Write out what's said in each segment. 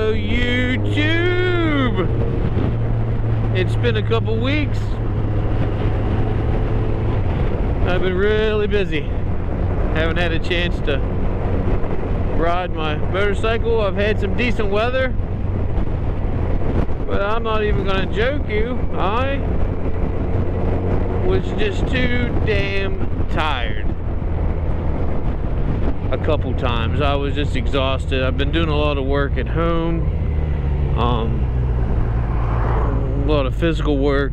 Hello, YouTube! It's been a couple weeks. I've been really busy. Haven't had a chance to ride my motorcycle. I've had some decent weather, but I'm not even gonna joke you. I was just too damn tired. A couple times I was just exhausted. I've been doing a lot of work at home, a lot of physical work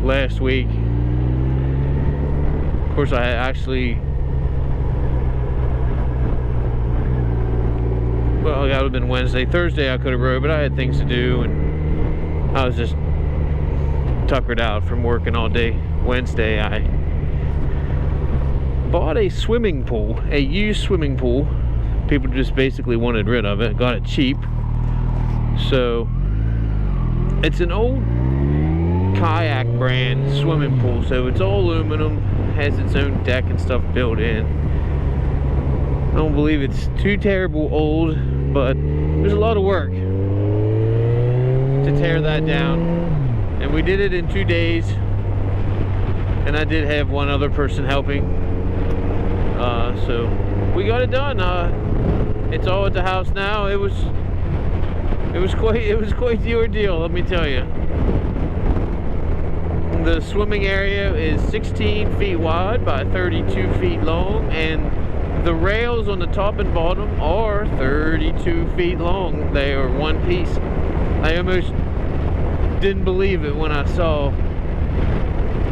last week. Of course, I actually, well, that would have been Wednesday. Thursday I could have rode, but I had things to do and I was just tuckered out from working all day. Wednesday I bought a swimming pool, a used swimming pool. People just basically wanted rid of it. Got it cheap. So it's an old kayak brand swimming pool. So it's all aluminum, has its own deck and stuff built in. I don't believe it's too terrible old, but there's a lot of work to tear that down. And we did it in 2 days. And I did have one other person helping. So we got it done. It's all at the house now. It was quite the ordeal, let me tell you. The swimming area is 16 feet wide by 32 feet long, and the rails on the top and bottom are 32 feet long. They are one piece. I almost didn't believe it when I saw.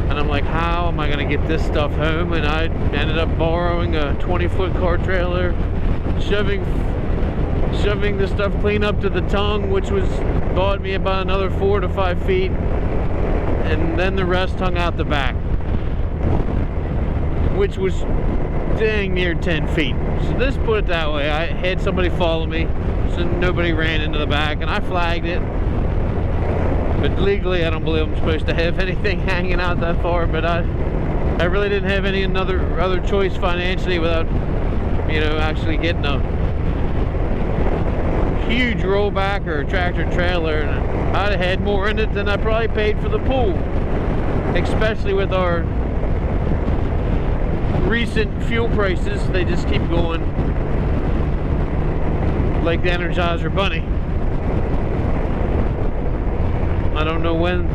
And I'm like, how am I gonna get this stuff home? And I ended up borrowing a 20-foot car trailer, shoving the stuff clean up to the tongue, which was bought me about another 4 to 5 feet, and then the rest hung out the back, which was dang near 10 feet. So let's put it that way. I had somebody follow me, so nobody ran into the back, and I flagged it. But legally, I don't believe I'm supposed to have anything hanging out that far. But I really didn't have any other choice financially without, you know, actually getting a huge rollback or a tractor trailer. And I'd have had more in it than I probably paid for the pool, especially with our recent fuel prices. They just keep going like the Energizer Bunny. I don't know when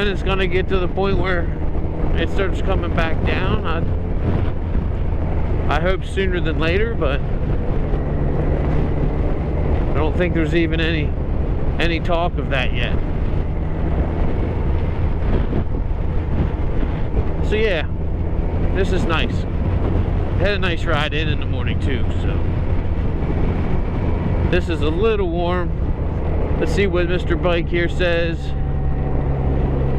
it's gonna get to the point where it starts coming back down. I hope sooner than later, but I don't think there's even any talk of that yet. So yeah, this is nice. I had a nice ride in the morning too, so this is a little warm. Let's see what Mr. Bike here says.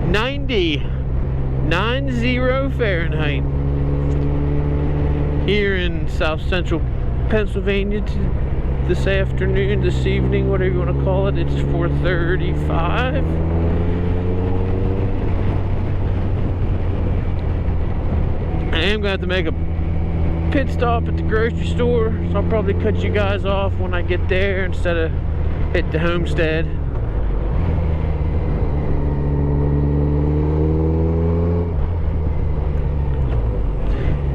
90 Fahrenheit here in South Central Pennsylvania this afternoon, this evening, whatever you want to call it. It's 4:35. I am going to have to make a pit stop at the grocery store, so I'll probably cut you guys off when I get there instead of hit the homestead.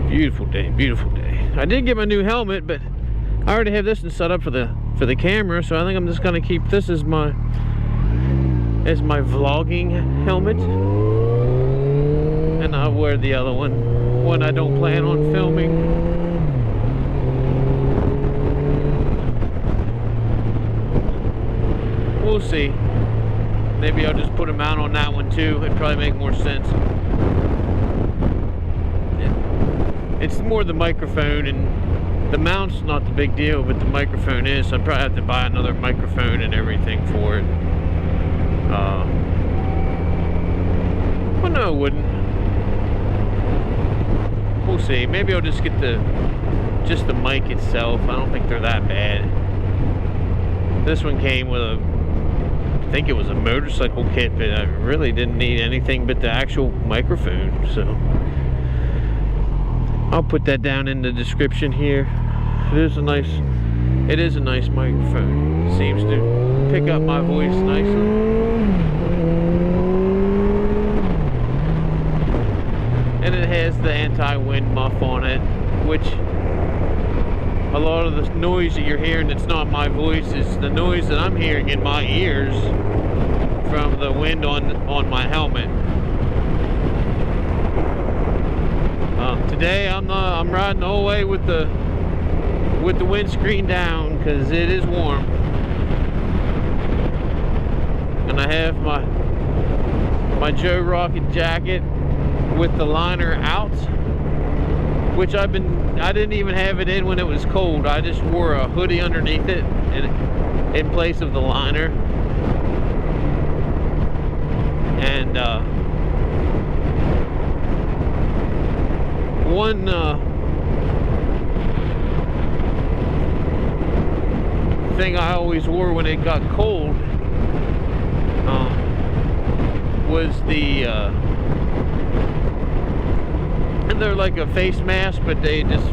Beautiful day, beautiful day. I did get my new helmet, but I already have this one set up for the camera, so I think I'm just gonna keep this as my vlogging helmet, and I'll wear the other one when I don't plan on filming. We'll see. Maybe I'll just put a mount on that one too. It'd probably make more sense. It's more the microphone, and the mount's not the big deal, but the microphone is. So I'd probably have to buy another microphone and everything for it. Well, no, it wouldn't. We'll see. Maybe I'll just get just the mic itself. I don't think they're that bad. This one came with I think it was a motorcycle kit, but I really didn't need anything but the actual microphone. So I'll put that down in the description here. It is a nice It is a nice microphone. Seems to pick up my voice nicely. And it has the anti-wind muff on it, which a lot of the noise that you're hearing that's not my voice is the noise that I'm hearing in my ears from the wind on my helmet. Today I'm riding the whole way with the windscreen down because it is warm, and I have my Joe Rocket jacket with the liner out, which I didn't even have it in when it was cold. I just wore a hoodie underneath it in place of the liner. And one thing I always wore when it got cold was and they're like a face mask, but they just,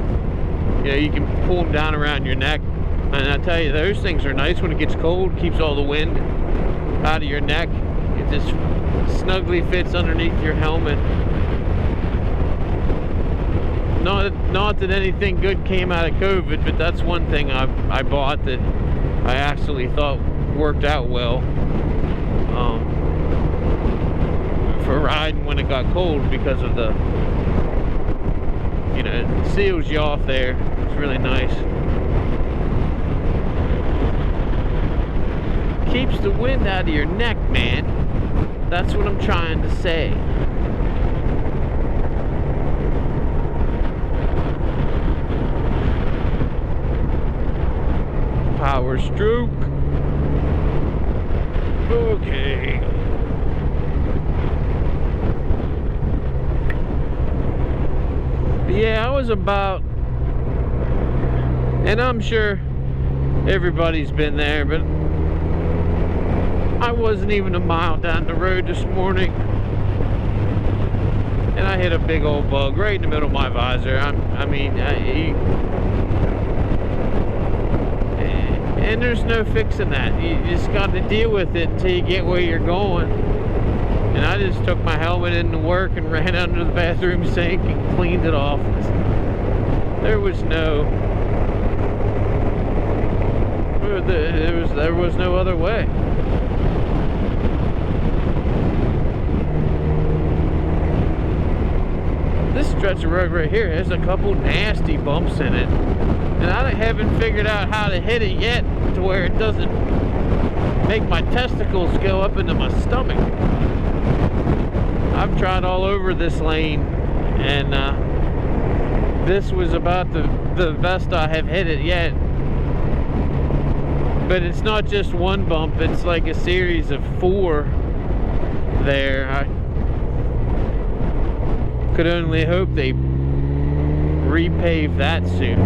you can pull them down around your neck. And I tell you, those things are nice when it gets cold. Keeps all the wind out of your neck. It just snugly fits underneath your helmet. Not that anything good came out of COVID, but that's one thing I bought that I actually thought worked out well for riding when it got cold, because of the, it seals you off there. It's really nice. Keeps the wind out of your neck, man. That's what I'm trying to say. Power stroke. Okay. Yeah, I was about, and I'm sure everybody's been there, but I wasn't even a mile down the road this morning, and I hit a big old bug right in the middle of my visor. And there's no fixing that. You just got to deal with it until you get where you're going. And I just took my helmet into work and ran under the bathroom sink and cleaned it off. There was no other way. This stretch of road right here has a couple nasty bumps in it, and I haven't figured out how to hit it yet to where it doesn't make my testicles go up into my stomach. I've tried all over this lane, and this was about the best I have hit it yet. But it's not just one bump, it's like a series of 4 there. I could only hope they repave that soon.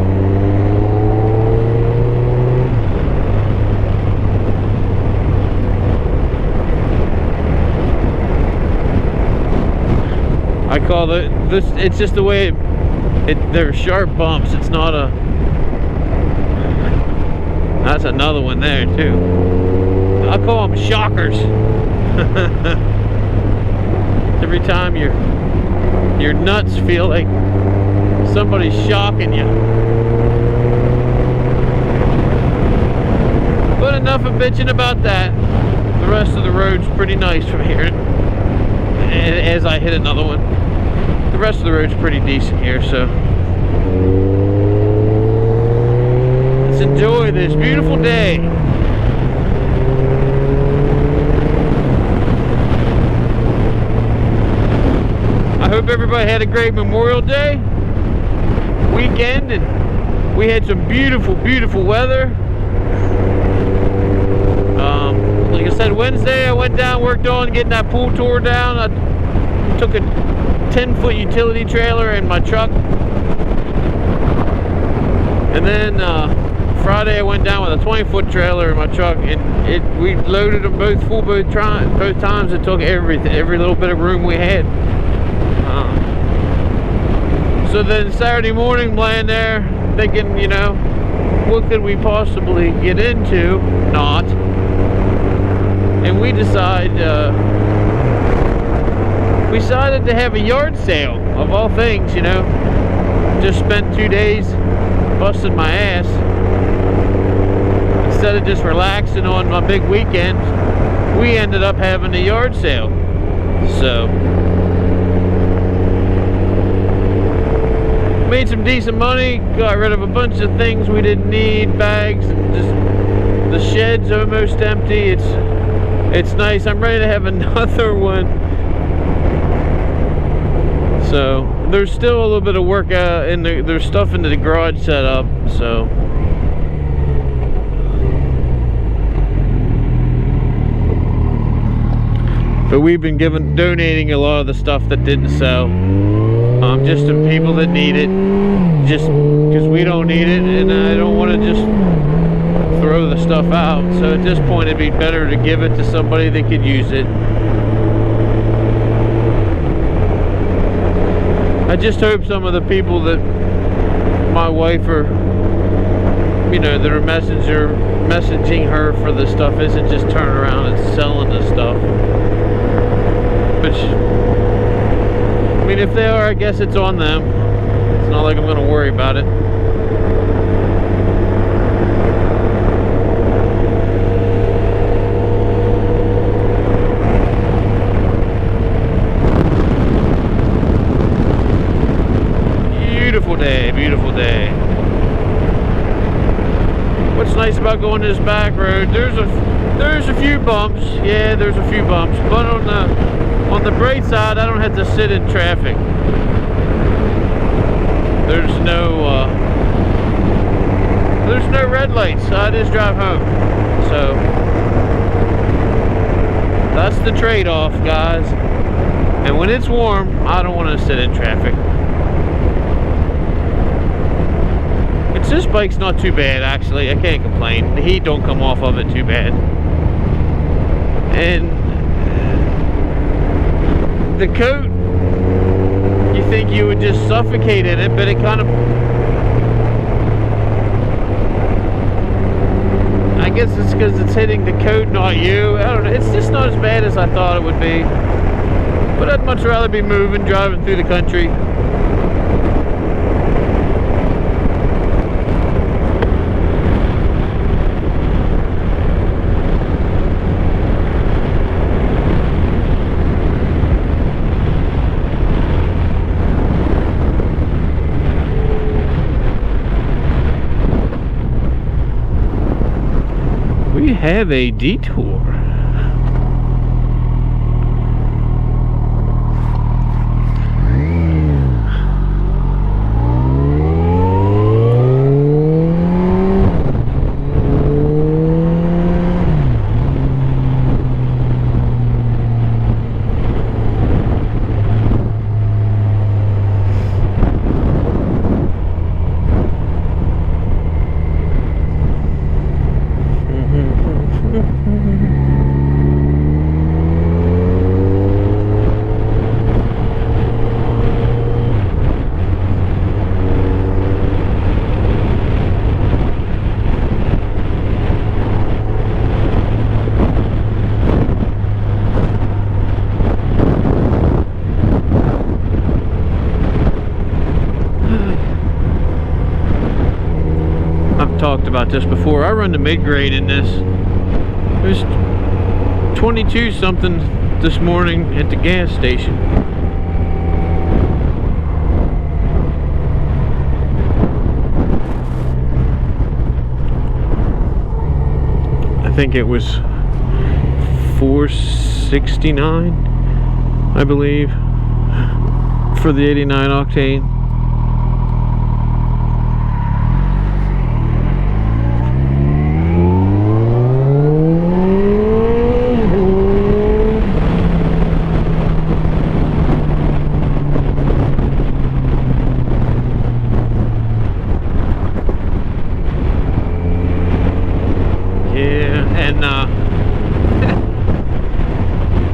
I call this, it's just the way they're sharp bumps. It's not a, that's another one there too. I call them shockers. Every time your nuts feel like somebody's shocking you. But enough of bitching about that. The rest of the road's pretty nice from here. And as I hit another one, the rest of the road's pretty decent here, so let's enjoy this beautiful day. I hope everybody had a great Memorial Day weekend, and we had some beautiful, beautiful weather. Like I said, Wednesday I went down, worked on getting that pool tore down. I took a 10-foot utility trailer in my truck, and then Friday I went down with a 20-foot trailer in my truck, and we loaded them both full both times. It took every little bit of room we had. So then Saturday morning, I'm laying there thinking, what could we possibly get into? Not. And we decided to have a yard sale, of all things, you know. Just spent 2 days busting my ass. Instead of just relaxing on my big weekend, we ended up having a yard sale. So made some decent money, got rid of a bunch of things we didn't need, bags, and just the shed's almost empty. It's nice. I'm ready to have another one. So there's still a little bit of work there's stuff into the garage set up, so but we've been donating a lot of the stuff that didn't sell, just to people that need it, just because we don't need it, and I don't want to just throw the stuff out. So at this point, it'd be better to give it to somebody that could use it. I just hope some of the people that my wife are, you know, that are messaging her for the stuff isn't just turning around and selling the stuff. But I mean, if they are, I guess it's on them. It's not like I'm going to worry about it. Beautiful day, beautiful day. What's nice about going this back road, there's a few bumps. Yeah, there's a few bumps, but on the bright side, I don't have to sit in traffic. There's no red lights, so I just drive home. So that's the trade-off, guys. And when it's warm, I don't want to sit in traffic. This bike's not too bad, actually. I can't complain. The heat don't come off of it too bad. And the coat, you think you would just suffocate in it, but it kind of, I guess it's because it's hitting the coat, not you. I don't know. It's just not as bad as I thought it would be. But I'd much rather be moving, driving through the country. We have a detour. Talked about this before. I run the mid-grade in this. It was 22 something this morning at the gas station. I think it was 469, I believe, for the 89 octane.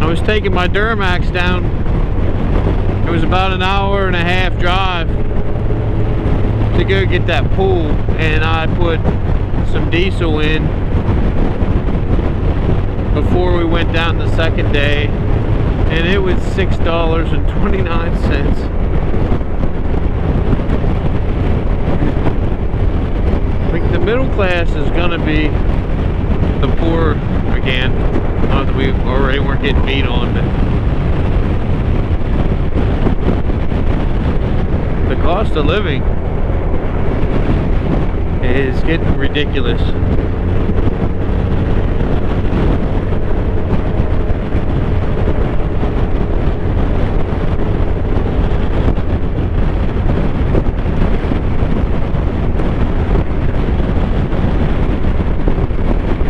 I was taking my Duramax down. It was about an hour and a half drive to go get that pool, and I put some diesel in before we went down the second day, and it was $6.29. Like, the middle class is gonna be the poor again. Not that we already weren't getting beat on, but the cost of living is getting ridiculous.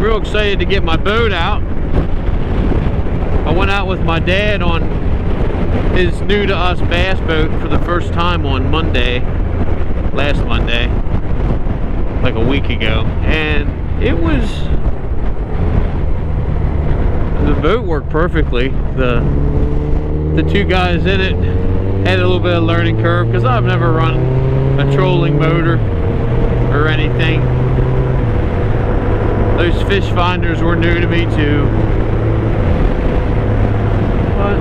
Real excited to get my boat out. I went out with my dad on his new to us bass boat for the first time on Monday, last Monday, like a week ago, and the boat worked perfectly. The two guys in it had a little bit of learning curve because I've never run a trolling motor or anything. Those fish finders were new to me too. But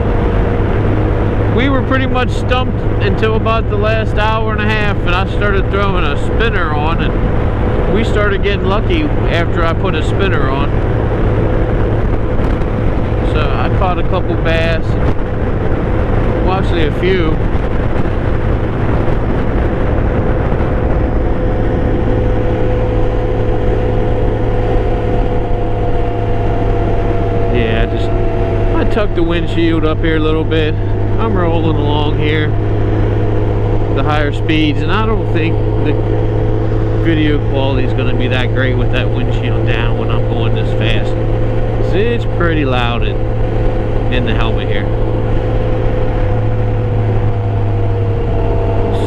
we were pretty much stumped until about the last hour and a half, and I started throwing a spinner on, and we started getting lucky after I put a spinner on. So I caught a couple bass, well, actually a few. I tucked the windshield up here a little bit. I'm rolling along here, the higher speeds, and I don't think the video quality is going to be that great with that windshield down when I'm going this fast. So it's pretty loud in the helmet here.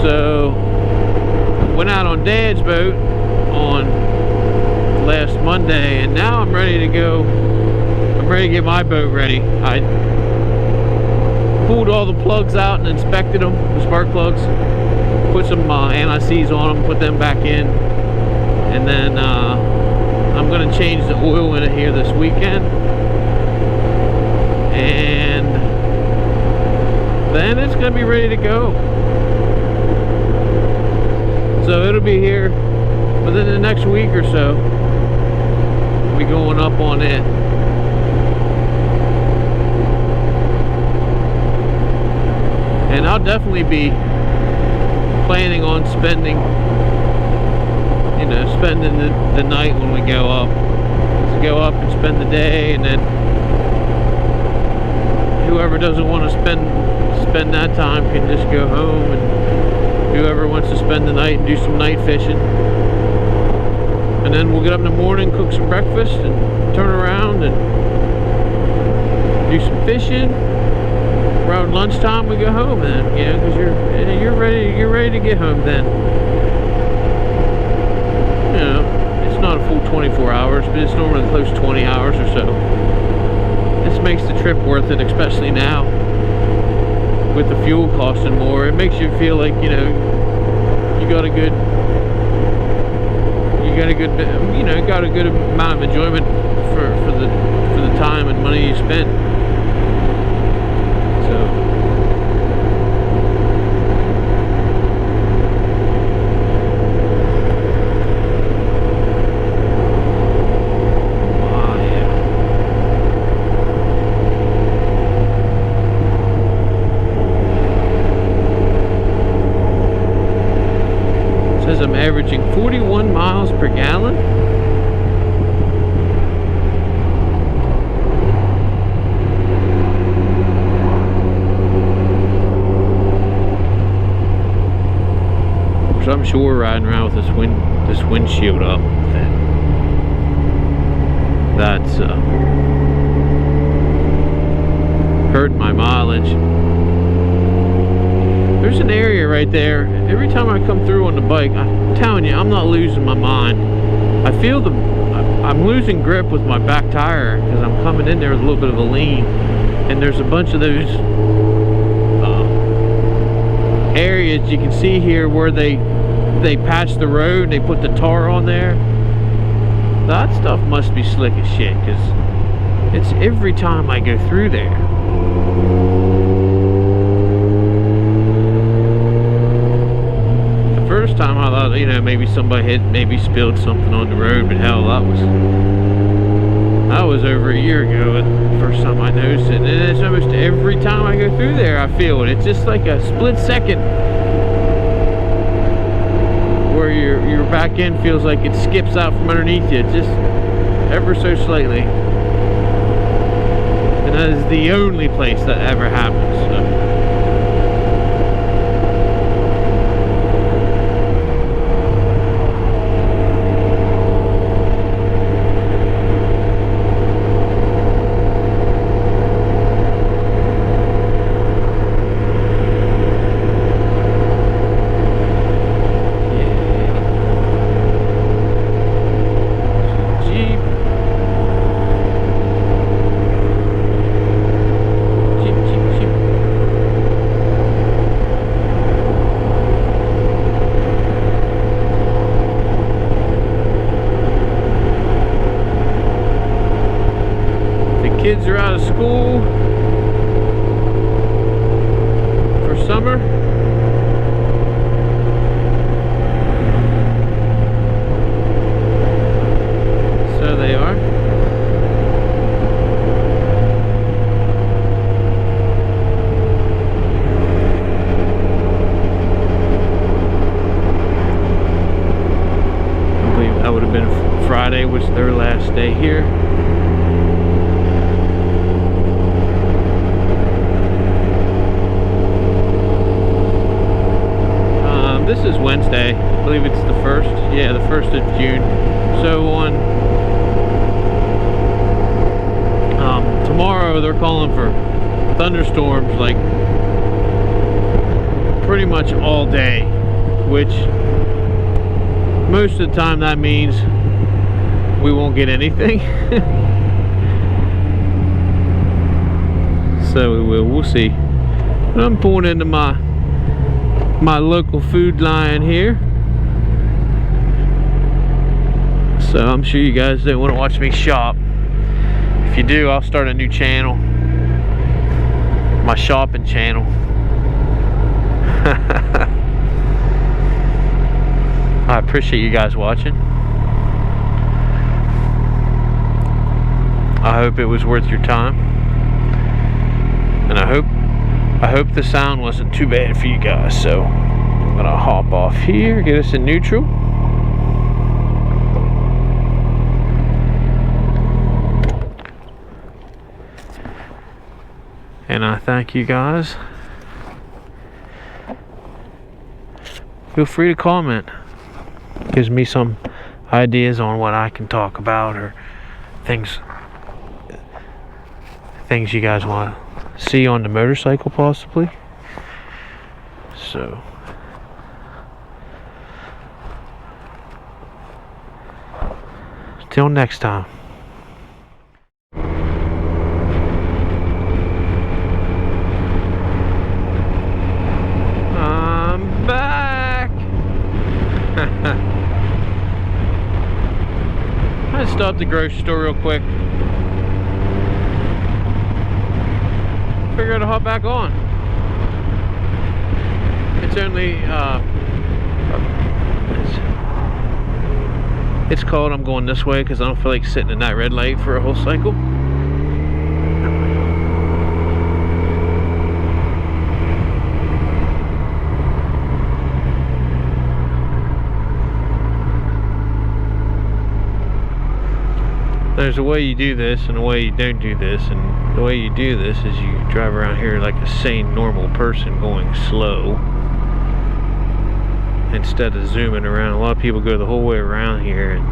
So went out on Dad's boat on last Monday, and now I'm ready to go. I'm ready to get my boat ready. I pulled all the plugs out and inspected them, the spark plugs, put some anti-seize on them, put them back in, and then I'm going to change the oil in it here this weekend, and then it's going to be ready to go. So it'll be here within the next week or so. We'll be going up on it. And I'll definitely be planning on spending the night when we go up. Let's go up and spend the day, and then whoever doesn't want to spend that time can just go home, and whoever wants to spend the night and do some night fishing. And then we'll get up in the morning, cook some breakfast, and turn around and do some fishing. Around lunchtime we go home then, because you're ready to get home then. It's not a full 24 hours, but it's normally close to 20 hours or so. This makes the trip worth it, especially now with the fuel costing more. It makes you feel like you got a good amount of enjoyment for the time and money you spent. I'm averaging 41 miles per gallon. Which I'm sure riding around with this windshield up, that's hurting my mileage. There's an area right there. Every time I come through on the bike, I'm telling you, I'm not losing my mind. I feel I'm losing grip with my back tire because I'm coming in there with a little bit of a lean. And there's a bunch of those areas you can see here where they they patched the road, they put the tar on there. That stuff must be slick as shit, because it's every time I go through there. The first time I thought, you know, maybe somebody had maybe spilled something on the road, but hell, that was over a year ago, the first time I noticed it. And it's almost every time I go through there, I feel it. It's just like a split second where your back end feels like it skips out from underneath you, just ever so slightly. And that is the only place that ever happens. So. Kids are out of school for summer. So they are. I believe that would have been Friday was their last day here. This is Wednesday. I believe it's the 1st. Yeah, the 1st of June. So on tomorrow they're calling for thunderstorms like pretty much all day, which most of the time that means we won't get anything. So we'll see. But I'm pulling into my local food line here, so I'm sure you guys don't want to watch me shop. If you do, I'll start a new channel, my shopping channel. I appreciate you guys watching. I hope it was worth your time, and I hope the sound wasn't too bad for you guys. So I'm gonna hop off here, get us in neutral. And I thank you guys. Feel free to comment. Gives me some ideas on what I can talk about, or things you guys want to see on the motorcycle possibly. So till next time. I'm back. I stopped at the grocery store real quick. Figure out to hop back on. It's only it's cold. I'm going this way because I don't feel like sitting in that red light for a whole cycle. There's a way you do this and a way you don't do this, and the way you do this is you drive around here like a sane, normal person going slow instead of zooming around. A lot of people go the whole way around here and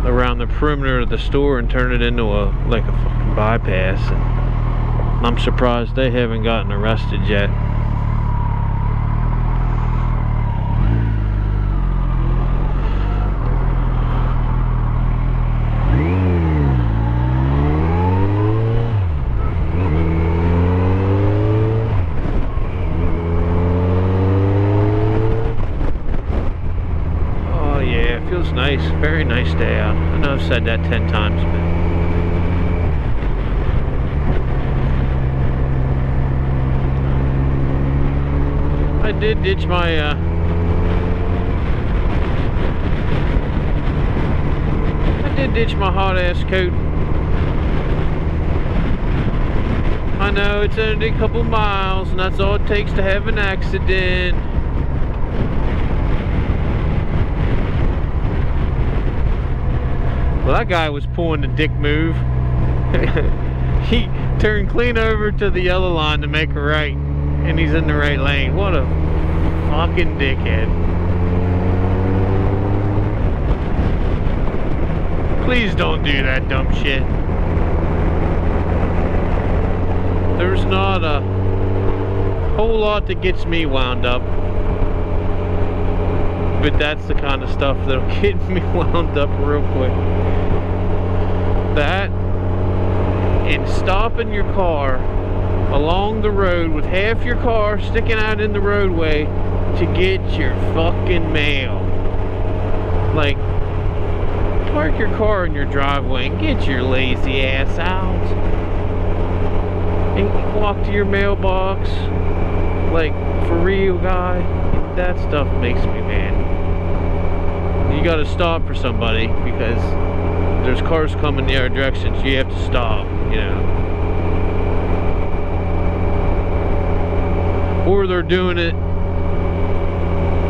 around the perimeter of the store and turn it into a fucking bypass, and I'm surprised they haven't gotten arrested yet. nice, very nice day out. I know I've said that 10 times, but I did ditch my hot ass coat. I know it's only a couple miles, and that's all it takes to have an accident. Well, that guy was pulling the dick move. He turned clean over to the yellow line to make a right, and he's in the right lane. What a fucking dickhead. Please don't do that dumb shit. There's not a whole lot that gets me wound up, but that's the kind of stuff that'll get me wound up real quick. That and stopping your car along the road with half your car sticking out in the roadway to get your fucking mail. Like, park your car in your driveway and get your lazy ass out and walk to your mailbox. Like, for real, guy. That stuff makes me mad. You gotta stop for somebody because there's cars coming the other direction, so you have to stop, you know. Or they're doing it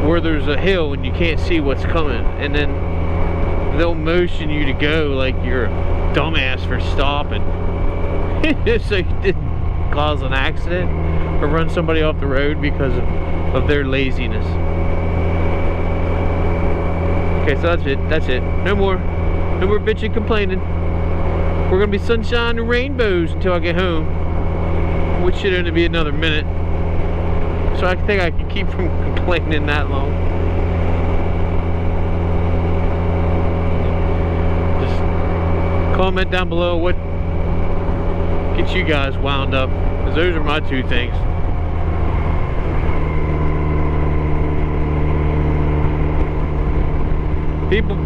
where there's a hill and you can't see what's coming, and then they'll motion you to go like you're a dumbass for stopping. So you didn't cause an accident or run somebody off the road because of their laziness. Okay, so that's it. No more bitching, complaining. We're gonna be sunshine and rainbows until I get home, which should only be another minute. So I think I can keep from complaining that long. Just comment down below what gets you guys wound up, because those are my two things. People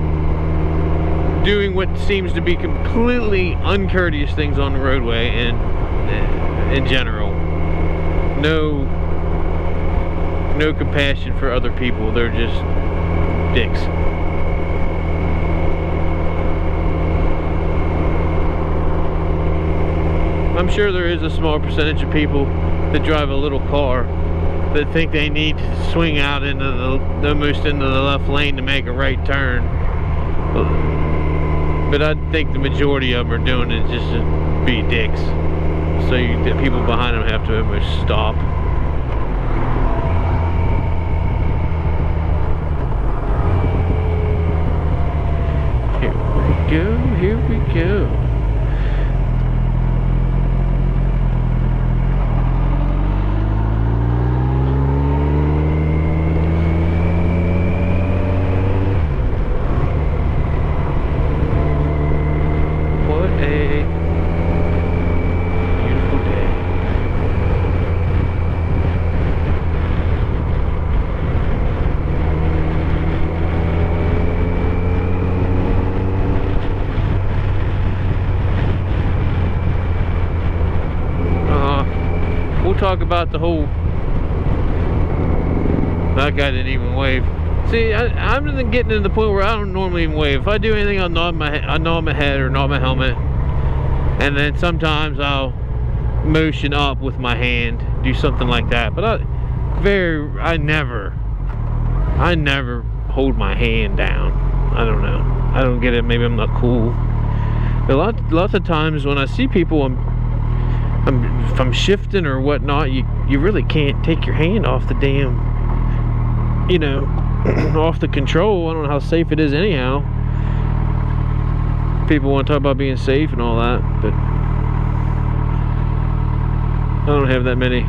doing what seems to be completely uncourteous things on the roadway, and in general, no compassion for other people. They're just dicks. I'm sure there is a small percentage of people that drive a little car that think they need to swing out into almost into the left lane to make a right turn. But I think the majority of them are doing it just to be dicks. So the people behind them have to almost stop. Here we go. What a beautiful day. We'll talk about the whole, that guy didn't even wave. See, I'm getting to the point where I don't normally even wave. If I do anything, I'll nod my head or nod my helmet, and then sometimes I'll motion up with my hand, do something like that. But I never hold my hand down. I don't know. I don't get it. Maybe I'm not cool. But lots of times when I see people, if I'm shifting or whatnot, you really can't take your hand off the damn, you know, off the control. I don't know how safe it is anyhow. People want to talk about being safe and all that, but I don't have that many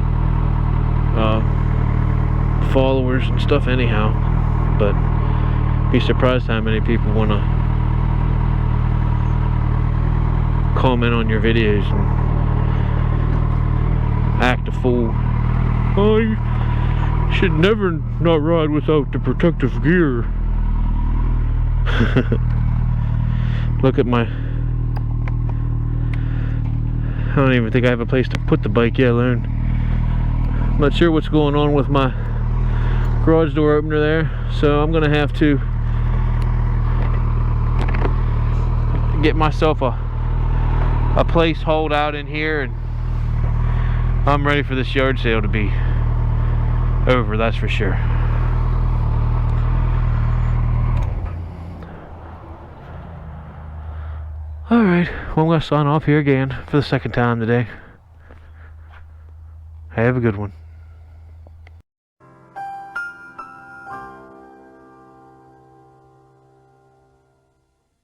followers and stuff anyhow. But be surprised how many people want to comment on your videos and act a fool. Oh, you should never not ride without the protective gear. Look at my... I don't even think I have a place to put the bike yet alone. I'm not sure what's going on with my garage door opener there, so I'm gonna have to get myself a place hauled out in here, and I'm ready for this yard sale to be over, that's for sure. Alright, well, I'm going to sign off here again for the second time today. Have a good one.